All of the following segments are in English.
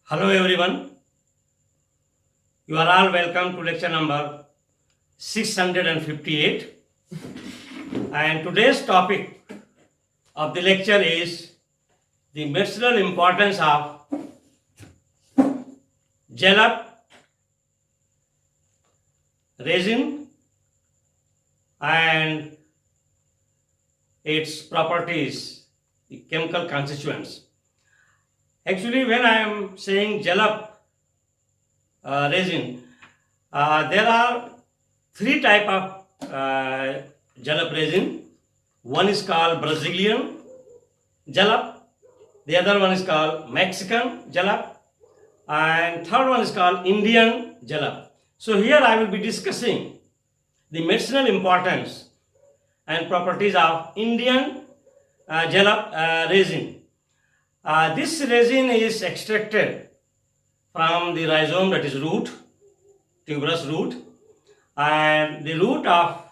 Hello everyone, you are all welcome to lecture number 658, and today's topic of the lecture is the medicinal importance of jalap resin and its properties, the chemical constituents. Actually, when I am saying jalap resin, there are three type of jalap resin. One is called Brazilian jalap, the other one is called Mexican jalap, and third one is called Indian jalap. So here I will be discussing the medicinal importance and properties of Indian jalap resin. This resin is extracted from the rhizome, that is root, tuberous root, and the root of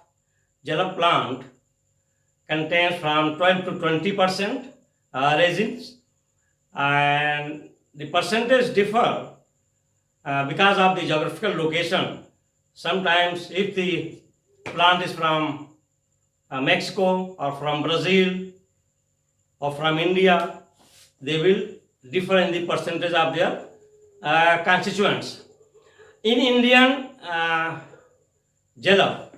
jalap plant contains from 12 to 20% resins, and the percentage differ because of the geographical location. Sometimes if the plant is from Mexico or from Brazil or from India, they will differ in the percentage of their constituents. In Indian jalap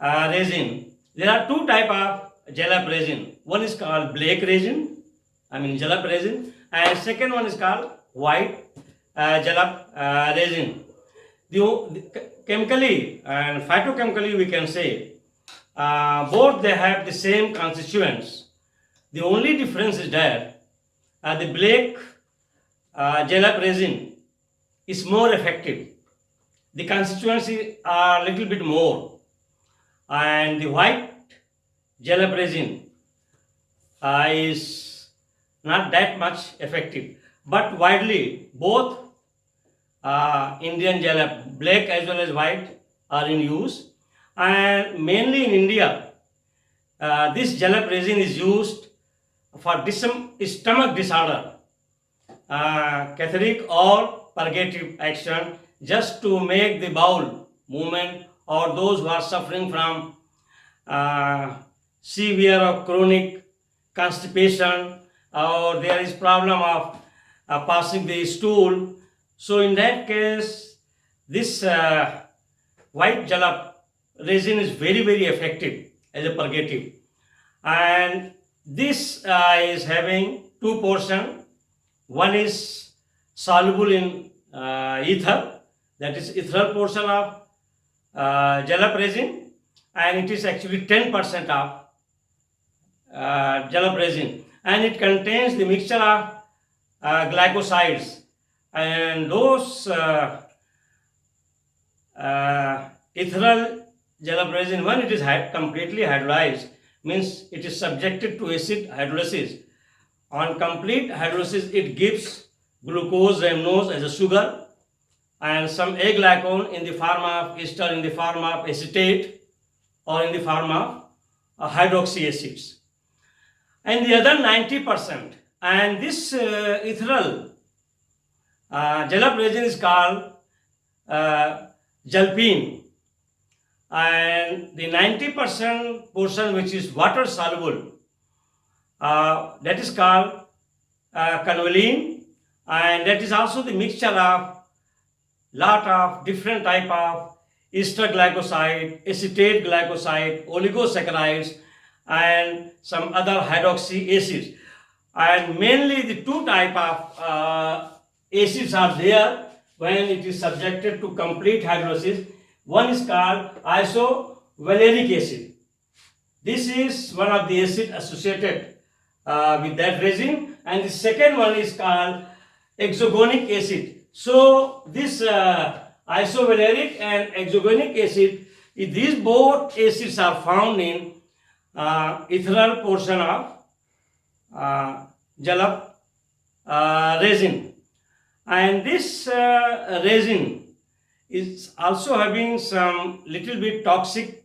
resin, there are two type of jalap resin. One is called black resin, jalap resin, and second one is called white jalap resin. Chemically and phytochemically we can say both they have the same constituents. The only difference is that the black jalap resin is more effective. The constituents are a little bit more, and the white jalap resin is not that much effective. But widely, both Indian jalap, black as well as white, are in use, and mainly in India, this jalap resin is used for stomach disorder, catholic or purgative action, just to make the bowel movement, or those who are suffering from severe or chronic constipation, or there is problem of passing the stool. So in that case, this white jalap resin is very effective as a purgative, and this is having two portion. One is soluble in ether, that is ethereal portion of jalap resin, and it is actually 10% of jalap resin, and it contains the mixture of glycosides, and those ethereal jalap resin, when it is completely hydrolyzed, means it is subjected to acid hydrolysis. On complete hydrolysis, it gives glucose, rhamnose as a sugar, and some aglycone in the form of ester, in the form of acetate, or in the form of hydroxy acids. And the other 90%, and this ethereal jalap resin is called jalpine, and the 90% portion which is water soluble, that is called canoline, and that is also the mixture of lot of different type of ester glycoside, acetate glycoside, oligosaccharides, and some other hydroxy acids. And mainly the two type of acids are there when it is subjected to complete hydrolysis. One is called isovaleric acid. This is one of the acid associated with that resin, and the second one is called hexagonic acid. So this isovaleric and hexagonic acid, these both acids are found in ethereal portion of jalap resin, and this resin is also having some little bit toxic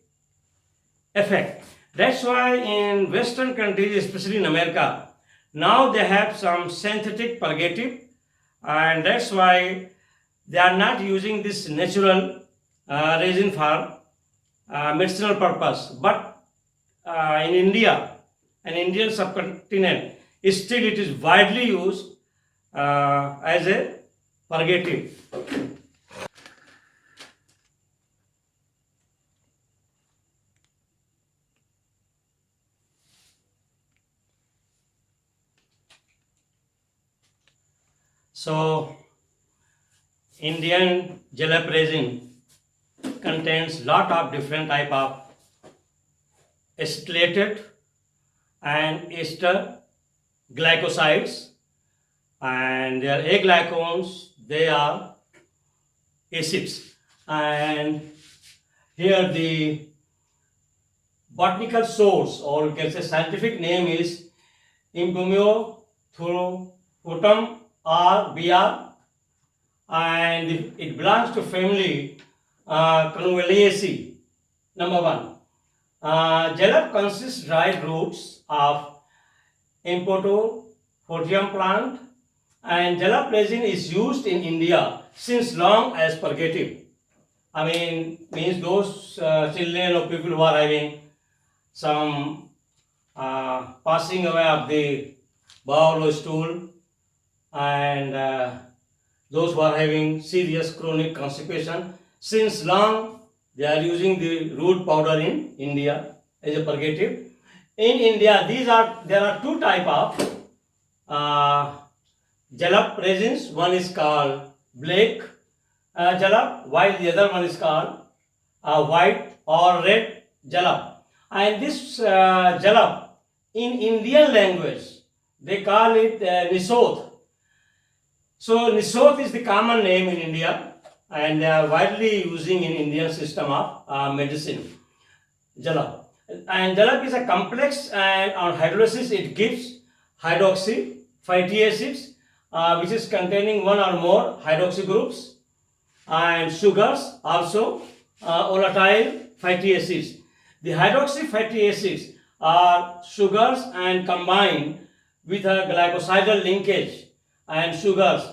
effect. That's why in Western countries, especially in America, now they have some synthetic purgative and that's why they are not using this natural resin for medicinal purpose. But in India, an Indian subcontinent, still it is widely used as a purgative. So, Indian jalap resin contains lot of different type of acetylated and ester glycosides, and their aglycones, they are acids. And here the botanical source, or you can say scientific name, is Impumiothrutum RBR, and it belongs to family Convallaceae. Number one, jalap consists dried roots of Impotophotium plant, and jalap resin is used in India since long as purgative. Means those children or people who are having some passing away of the bowel or stool, and those who are having serious chronic constipation, since long they are using the root powder in India as a purgative. In India, there are two type of jalap resins. One is called black jalap, while the other one is called white or red jalap. And this jalap, in Indian language, they call it nisoth. So nisoth is the common name in India, and they are widely using in Indian system of medicine. Jalap. And jalap is a complex, and on hydrolysis it gives hydroxy fatty acids, which is containing one or more hydroxy groups, and sugars, also volatile fatty acids. The hydroxy fatty acids are sugars and combine with a glycosidal linkage and sugars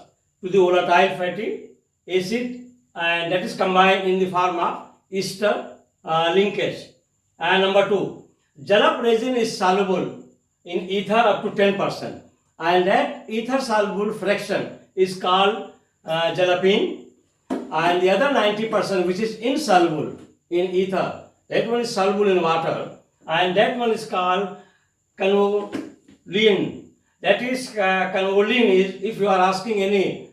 to the volatile fatty acid, and that is combined in the form of ester linkage. And number two, jalap resin is soluble in ether up to 10%, and that ether soluble fraction is called jalapene, and the other 90%, which is insoluble in ether, that one is soluble in water, and that one is called convolene. That is convolene is, if you are asking any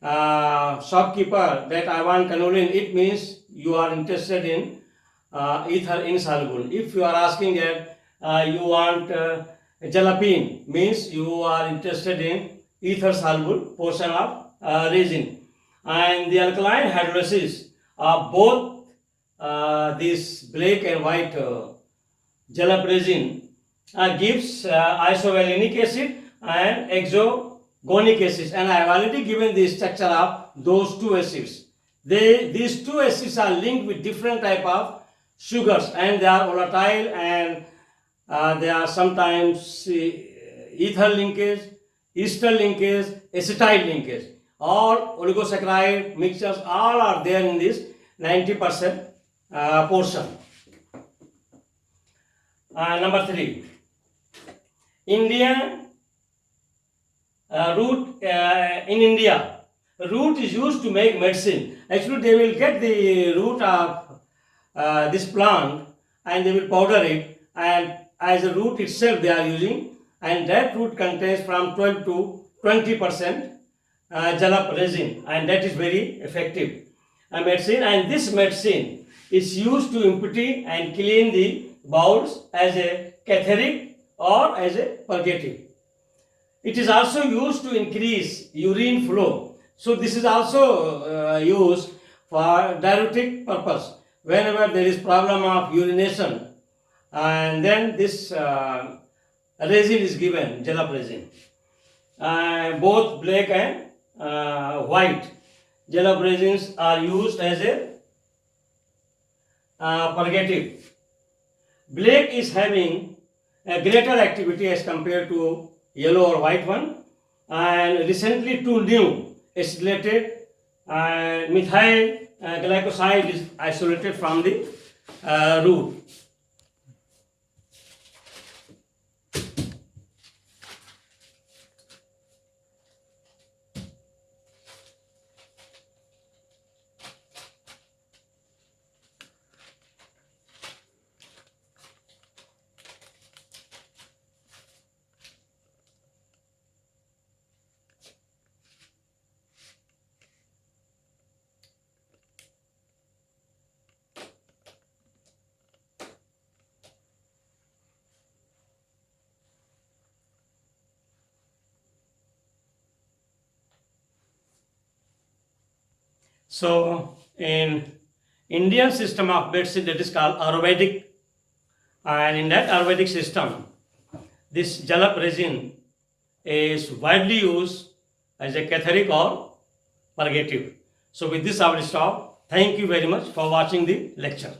shopkeeper that I want convolene, it means you are interested in ether insoluble. If you are asking that you want jalapene, means you are interested in ether soluble portion of resin. And the alkaline hydrolysis of both this black and white jalap resin gives isovalenic acid and hexagonic acid, and I have already given the structure of those two acids. These two acids are linked with different type of sugars, and they are volatile, and they are sometimes ether linkage, ester linkage, acetyl linkage. All oligosaccharide mixtures, all are there in this 90% portion. Number three, Indian root in India, root is used to make medicine. Actually, they will get the root of this plant and they will powder it, and as a root itself they are using, and that root contains from 12 to 20% jalap resin, and that is very effective medicine. And this medicine is used to empty and clean the bowels as a catheric or as a purgative. It is also used to increase urine flow. So this is also used for diuretic purpose. Whenever there is problem of urination, and then this resin is given, jalap resin. Both black and white jalap resins are used as a purgative. Black is having a greater activity as compared to yellow or white one, and recently two new is related, methyl glycoside is isolated from the root. So in Indian system of medicine, that is called Ayurvedic, and in that Ayurvedic system, this jalap resin is widely used as a cathartic or purgative. So with this I will stop. Thank you very much for watching the lecture.